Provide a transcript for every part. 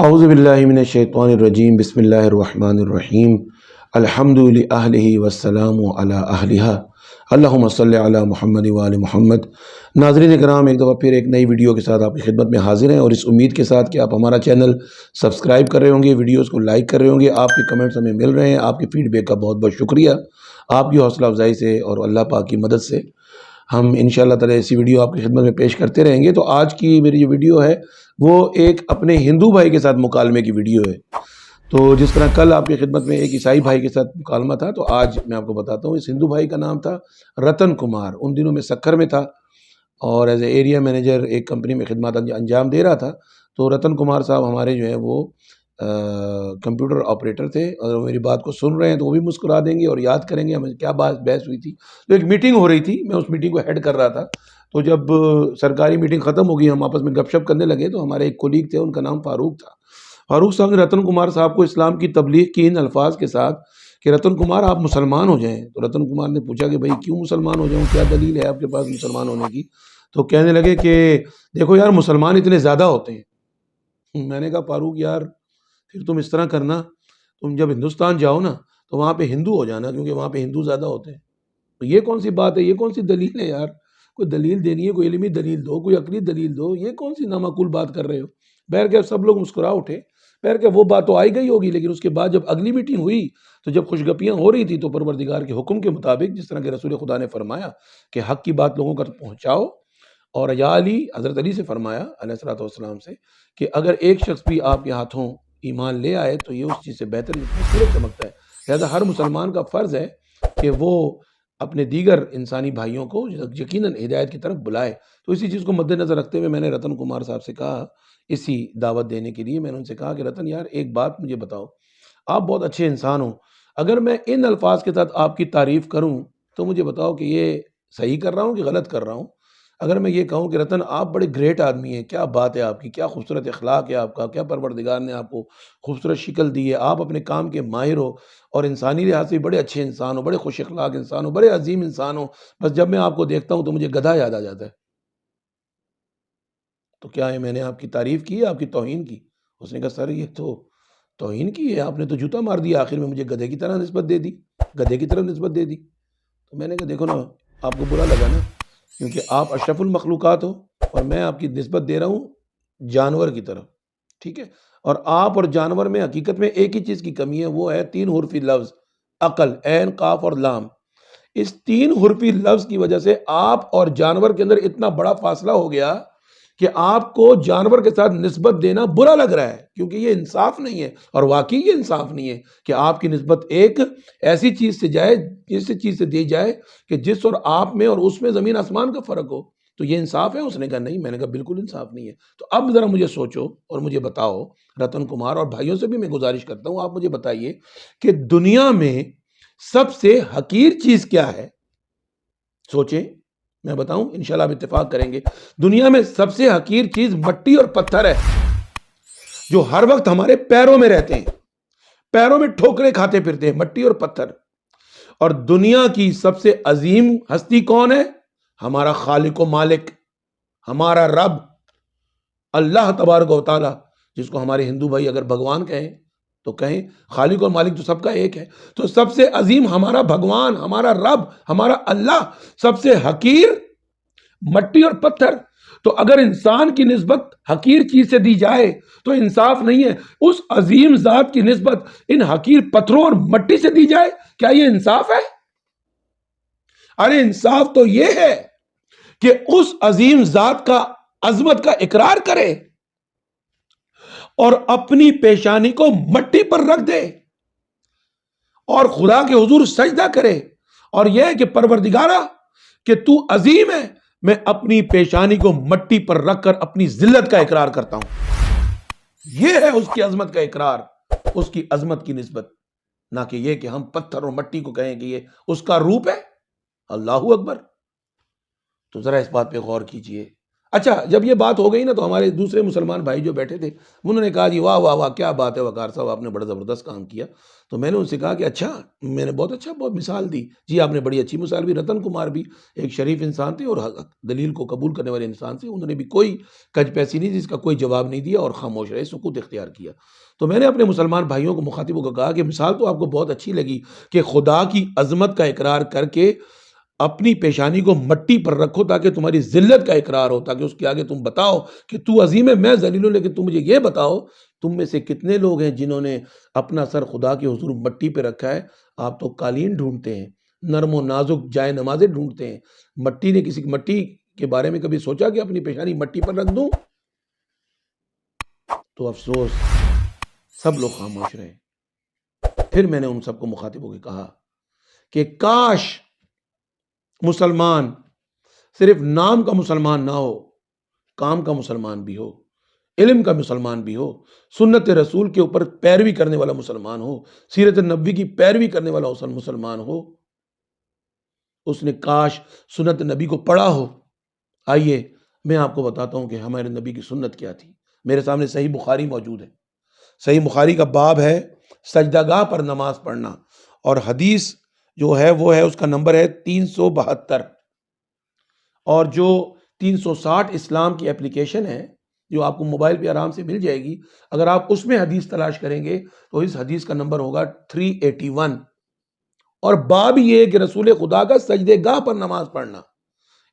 اعوذ باللہ من الشیطان الرجیم بسم اللہ الرحمن الرحیم الحمد للہ والسلام علی اہلہا اللہم صلی علی محمد وآل محمد۔ ناظرین کرام، ایک دفعہ پھر ایک نئی ویڈیو کے ساتھ آپ کی خدمت میں حاضر ہیں، اور اس امید کے ساتھ کہ آپ ہمارا چینل سبسکرائب کر رہے ہوں گے، ویڈیوز کو لائک کر رہے ہوں گے۔ آپ کے کمنٹس ہمیں مل رہے ہیں، آپ کے فیڈ بیک کا بہت بہت شکریہ۔ آپ کی حوصلہ افزائی سے اور اللہ پاک کی مدد سے ہم انشاءاللہ تعالی ایسی ویڈیو آپ کی خدمت میں پیش کرتے رہیں گے۔ تو آج کی میری جو ویڈیو ہے وہ ایک اپنے ہندو بھائی کے ساتھ مکالمے کی ویڈیو ہے۔ تو جس طرح کل آپ کی خدمت میں ایک عیسائی بھائی کے ساتھ مکالمہ تھا، تو آج میں آپ کو بتاتا ہوں۔ اس ہندو بھائی کا نام تھا رتن کمار، ان دنوں میں سکھر میں تھا اور ایز اے ایریا مینیجر ایک کمپنی میں خدمات انجام دے رہا تھا۔ تو رتن کمار صاحب ہمارے جو ہیں وہ کمپیوٹر آپریٹر تھے، اور میری بات کو سن رہے ہیں تو وہ بھی مسکرا دیں گے اور یاد کریں گے ہمیں کیا بحث ہوئی تھی۔ تو ایک میٹنگ ہو رہی تھی، میں اس میٹنگ کو ہیڈ کر رہا تھا۔ تو جب سرکاری میٹنگ ختم ہو گئی، ہم آپس میں گپ شپ کرنے لگے، تو ہمارے ایک کولیگ تھے، ان کا نام فاروق تھا۔ فاروق صاحب نے رتن کمار صاحب کو اسلام کی تبلیغ کی ان الفاظ کے ساتھ کہ رتن کمار آپ مسلمان ہو جائیں۔ تو رتن کمار نے پوچھا کہ بھائی کیوں مسلمان ہو جاؤں، کیا دلیل ہے آپ کے پاس مسلمان ہونے کی؟ تو کہنے لگے کہ دیکھو یار، مسلمان اتنے زیادہ ہوتے ہیں۔ میں نے کہا فاروق یار، پھر تم اس طرح کرنا، تم جب ہندوستان جاؤ نا تو وہاں پہ ہندو ہو جانا، کیونکہ وہاں پہ ہندو زیادہ ہوتے ہیں۔ تو یہ کون سی بات ہے، یہ کون سی دلیل ہے یار؟ کوئی دلیل دینی ہے، کوئی علمی دلیل دو، کوئی عقلی دلیل دو، یہ کون سی نامعقول بات کر رہے ہو؟ بہر کہ سب لوگ مسکرا اٹھے۔ بہر کہ وہ بات تو آئی گئی ہوگی، لیکن اس کے بعد جب اگلی میٹنگ ہوئی تو جب خوشگپیاں ہو رہی تھی، تو پروردگار کے حکم کے مطابق، جس طرح کہ رسول خدا نے فرمایا کہ حق کی بات لوگوں تک پہنچاؤ، اور یا علی، حضرت علی سے فرمایا علیہ الصلوۃ والسلام سے کہ اگر ایک شخص بھی آپ کے ہاتھوں ایمان لے آئے تو یہ اس چیز سے بہتر سورج چمکتا ہے۔ لہذا ہر مسلمان کا فرض ہے کہ وہ اپنے دیگر انسانی بھائیوں کو یقیناً ہدایت کی طرف بلائے۔ تو اسی چیز کو مد نظر رکھتے ہوئے میں نے رتن کمار صاحب سے کہا، اسی دعوت دینے کے لیے میں نے ان سے کہا کہ رتن یار، ایک بات مجھے بتاؤ، آپ بہت اچھے انسان ہوں، اگر میں ان الفاظ کے ساتھ آپ کی تعریف کروں تو مجھے بتاؤ کہ یہ صحیح کر رہا ہوں کہ غلط کر رہا ہوں؟ اگر میں یہ کہوں کہ رتن آپ بڑے گریٹ آدمی ہیں، کیا بات ہے آپ کی، کیا خوبصورت اخلاق ہے آپ کا، کیا پروردگار نے آپ کو خوبصورت شکل دی ہے، آپ اپنے کام کے ماہر ہو اور انسانی لحاظ سے بڑے اچھے انسان ہو، بڑے خوش اخلاق انسان ہو، بڑے عظیم انسان ہو، بس جب میں آپ کو دیکھتا ہوں تو مجھے گدھا یاد آ جاتا ہے، تو کیا ہے میں نے آپ کی تعریف کی ہے، آپ کی توہین کی؟ اس نے کہا سر یہ تو توہین کی ہے، آپ نے تو جوتا مار دیا، آخر میں مجھے گدھے کی طرح نسبت دے دی، گدھے کی طرف نسبت دے دی۔ تو میں نے کہا دیکھو نا، آپ کو برا لگا نا، کیونکہ آپ اشرف المخلوقات ہو اور میں آپ کی نسبت دے رہا ہوں جانور کی طرف، ٹھیک ہے؟ اور آپ اور جانور میں حقیقت میں ایک ہی چیز کی کمی ہے، وہ ہے 3 حرفی لفظ عقل، عین، قاف اور لام۔ اس 3 حرفی لفظ کی وجہ سے آپ اور جانور کے اندر اتنا بڑا فاصلہ ہو گیا کہ آپ کو جانور کے ساتھ نسبت دینا برا لگ رہا ہے، کیونکہ یہ انصاف نہیں ہے، اور واقعی یہ انصاف نہیں ہے کہ آپ کی نسبت ایک ایسی چیز سے جائے، ایسی چیز سے دی جائے کہ جس اور آپ میں اور اس میں زمین آسمان کا فرق ہو۔ تو یہ انصاف ہے؟ اس نے کہا نہیں۔ میں نے کہا بالکل انصاف نہیں ہے۔ تو اب ذرا مجھے سوچو اور مجھے بتاؤ رتن کمار، اور بھائیوں سے بھی میں گزارش کرتا ہوں، آپ مجھے بتائیے کہ دنیا میں سب سے حقیر چیز کیا ہے؟ سوچیں، میں بتاؤں، انشاءاللہ آپ اتفاق کریں گے۔ دنیا میں سب سے حقیر چیز مٹی اور پتھر ہے، جو ہر وقت ہمارے پیروں میں رہتے ہیں، پیروں میں ٹھوکریں کھاتے پھرتے ہیں، مٹی اور پتھر۔ اور دنیا کی سب سے عظیم ہستی کون ہے؟ ہمارا خالق و مالک، ہمارا رب اللہ تبارک و تعالی، جس کو ہمارے ہندو بھائی اگر بھگوان کہیں تو کہیں، خالق اور مالک تو سب کا ایک ہے۔ تو سب سے عظیم ہمارا بھگوان، ہمارا رب، ہمارا اللہ، سب سے حقیر مٹی اور پتھر۔ تو اگر انسان کی نسبت حقیر چیز سے دی جائے تو انصاف نہیں ہے، اس عظیم ذات کی نسبت ان حقیر پتھروں اور مٹی سے دی جائے، کیا یہ انصاف ہے؟ ارے انصاف تو یہ ہے کہ اس عظیم ذات کا عظمت کا اقرار کرے اور اپنی پیشانی کو مٹی پر رکھ دے اور خدا کے حضور سجدہ کرے، اور یہ ہے کہ پروردگارا کہ تو عظیم ہے، میں اپنی پیشانی کو مٹی پر رکھ کر اپنی ذلت کا اقرار کرتا ہوں۔ یہ ہے اس کی عظمت کا اقرار، اس کی عظمت کی نسبت، نہ کہ یہ کہ ہم پتھر اور مٹی کو کہیں کہ یہ اس کا روپ ہے۔ اللہ اکبر۔ تو ذرا اس بات پہ غور کیجئے، اچھا جب یہ بات ہو گئی نا تو ہمارے دوسرے مسلمان بھائی جو بیٹھے تھے انہوں نے کہا جی واہ واہ واہ کیا بات ہے وقار صاحب، آپ نے بڑا زبردست کام کیا. تو میں نے ان سے کہا کہ اچھا، میں نے بہت مثال دی. جی آپ نے بڑی اچھی مثال بھی. رتن کمار بھی ایک شریف انسان تھے اور دلیل کو قبول کرنے والے انسان تھے. انہوں نے بھی کوئی کج پیسی نہیں، جس کا کوئی جواب نہیں دیا اور خاموش رہے، سکوت اختیار کیا. تو میں نے اپنے مسلمان بھائیوں کو، مخاطبوں کو کہا کہ مثال تو آپ کو بہت اچھی لگی کہ خدا کی عظمت کا اقرار کر کے اپنی پیشانی کو مٹی پر رکھو تاکہ تمہاری ذلت کا اقرار ہو، تاکہ اس کے آگے تم بتاؤ کہ تو عظیم ہے، میں ذلیل ہوں. لیکن تم مجھے یہ بتاؤ، تم میں سے کتنے لوگ ہیں جنہوں نے اپنا سر خدا کے حضور مٹی پہ رکھا ہے؟ آپ تو قالین ڈھونڈتے ہیں، نرم و نازک جائے نمازیں ڈھونڈتے ہیں. مٹی کے بارے میں کبھی سوچا کہ اپنی پیشانی مٹی پر رکھ دوں؟ تو افسوس سب لوگ خاموش رہے. پھر میں نے ان سب کو مخاطبوں کے کہا کہ کاش مسلمان صرف نام کا مسلمان نہ ہو، کام کا مسلمان بھی ہو، علم کا مسلمان بھی ہو، سنت رسول کے اوپر پیروی کرنے والا مسلمان ہو، سیرت نبوی کی پیروی کرنے والا مسلمان ہو. اس نے کاش سنت نبی کو پڑھا ہو. آئیے میں آپ کو بتاتا ہوں کہ ہمارے نبی کی سنت کیا تھی. میرے سامنے صحیح بخاری موجود ہے. صحیح بخاری کا باب ہے سجدہ گاہ پر نماز پڑھنا، اور حدیث جو ہے وہ ہے، اس کا نمبر ہے 372. اور جو 360 اسلام کی اپلیکیشن ہے جو آپ کو موبائل پہ آرام سے مل جائے گی، اگر آپ اس میں حدیث تلاش کریں گے تو اس حدیث کا نمبر ہوگا 381. اور باب یہ ہے کہ رسول خدا کا سجدے گاہ پر نماز پڑھنا.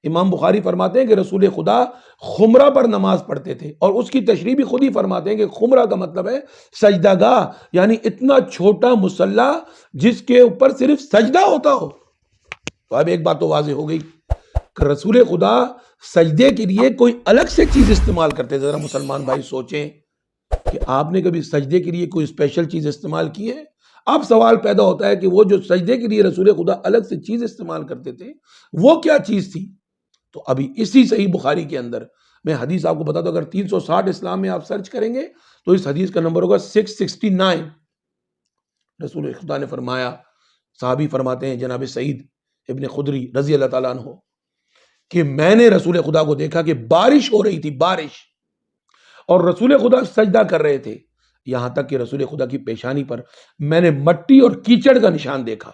امام بخاری فرماتے ہیں کہ رسول خدا خمرہ پر نماز پڑھتے تھے، اور اس کی تشریح بھی خود ہی فرماتے ہیں کہ خمرہ کا مطلب ہے سجدہ گاہ، یعنی اتنا چھوٹا مصلی جس کے اوپر صرف سجدہ ہوتا ہو. تو اب ایک بات تو واضح ہو گئی کہ رسول خدا سجدے کے لیے کوئی الگ سے چیز استعمال کرتے. ذرا مسلمان بھائی سوچیں کہ آپ نے کبھی سجدے کے لیے کوئی اسپیشل چیز استعمال کی ہے؟ اب سوال پیدا ہوتا ہے کہ وہ جو سجدے کے لیے رسول خدا الگ سے چیز استعمال کرتے تھے وہ کیا چیز تھی؟ تو ابھی اسی صحیح بخاری کے اندر میں حدیث آپ کو بتاتا ہوں. اگر 360 اسلام میں آپ سرچ کریں گے تو اس حدیث کا نمبر ہوگا 669. رسول خدا نے فرمایا، صحابی فرماتے ہیں جناب سعید ابن خدری رضی اللہ تعالیٰ عنہ، کہ میں نے رسول خدا کو دیکھا کہ بارش ہو رہی تھی، بارش، اور رسول خدا سجدہ کر رہے تھے، یہاں تک کہ رسول خدا کی پیشانی پر میں نے مٹی اور کیچڑ کا نشان دیکھا.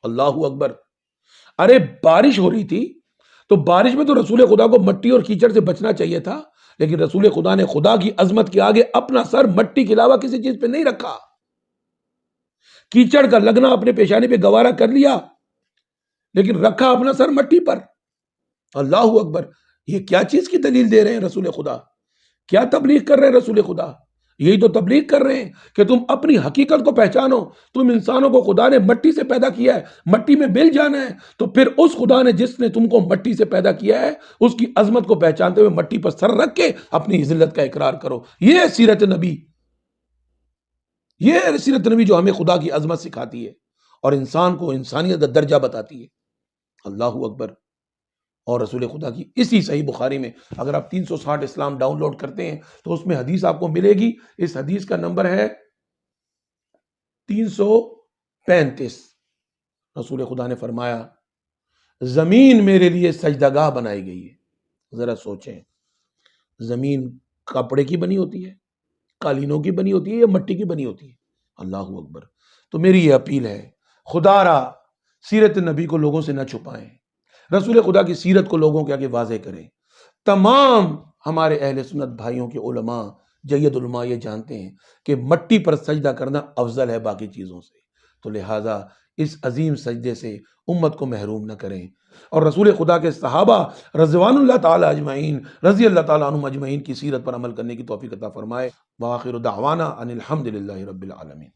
اللہ اکبر. ارے بارش ہو رہی تھی تو بارش میں تو رسول خدا کو مٹی اور کیچڑ سے بچنا چاہیے تھا، لیکن رسول خدا نے خدا کی عظمت کے آگے اپنا سر مٹی کے علاوہ کسی چیز پہ نہیں رکھا. کیچڑ کا لگنا اپنے پیشانی پہ گوارا کر لیا، لیکن رکھا اپنا سر مٹی پر. اللہ اکبر. یہ کیا چیز کی دلیل دے رہے ہیں رسول خدا؟ کیا تبلیغ کر رہے ہیں رسول خدا؟ یہی تو تبلیغ کر رہے ہیں کہ تم اپنی حقیقت کو پہچانو. تم انسانوں کو خدا نے مٹی سے پیدا کیا ہے، مٹی میں مل جانا ہے، تو پھر اس خدا نے جس نے تم کو مٹی سے پیدا کیا ہے اس کی عظمت کو پہچانتے ہوئے مٹی پر سر رکھ کے اپنی ذلت کا اقرار کرو. یہ ہے سیرت نبی، یہ ہے سیرت نبی جو ہمیں خدا کی عظمت سکھاتی ہے اور انسان کو انسانیت کا درجہ بتاتی ہے. اللہ اکبر. اور رسول خدا کی اسی صحیح بخاری میں اگر آپ 360 اسلام ڈاؤن لوڈ کرتے ہیں تو اس میں حدیث آپ کو ملے گی. اس حدیث کا نمبر ہے 335. رسول خدا نے فرمایا زمین میرے لیے سجدہ گاہ بنائی گئی ہے. ذرا سوچیں، زمین کپڑے کی بنی ہوتی ہے، قالینوں کی بنی ہوتی ہے، یا مٹی کی بنی ہوتی ہے؟ اللہ اکبر. تو میری یہ اپیل ہے، خدا را سیرت نبی کو لوگوں سے نہ چھپائیں، رسول خدا کی سیرت کو لوگوں کے آگے واضح کریں. تمام ہمارے اہل سنت بھائیوں کے علماء، جید علماء یہ جانتے ہیں کہ مٹی پر سجدہ کرنا افضل ہے باقی چیزوں سے. تو لہٰذا اس عظیم سجدے سے امت کو محروم نہ کریں، اور رسول خدا کے صحابہ رضوان اللہ تعالی اجمعین، رضی اللہ تعالیٰ عنہم اجمعین کی سیرت پر عمل کرنے کی توفیق عطا فرمائے. وآخر دعوانا ان الحمد للہ رب العالمین.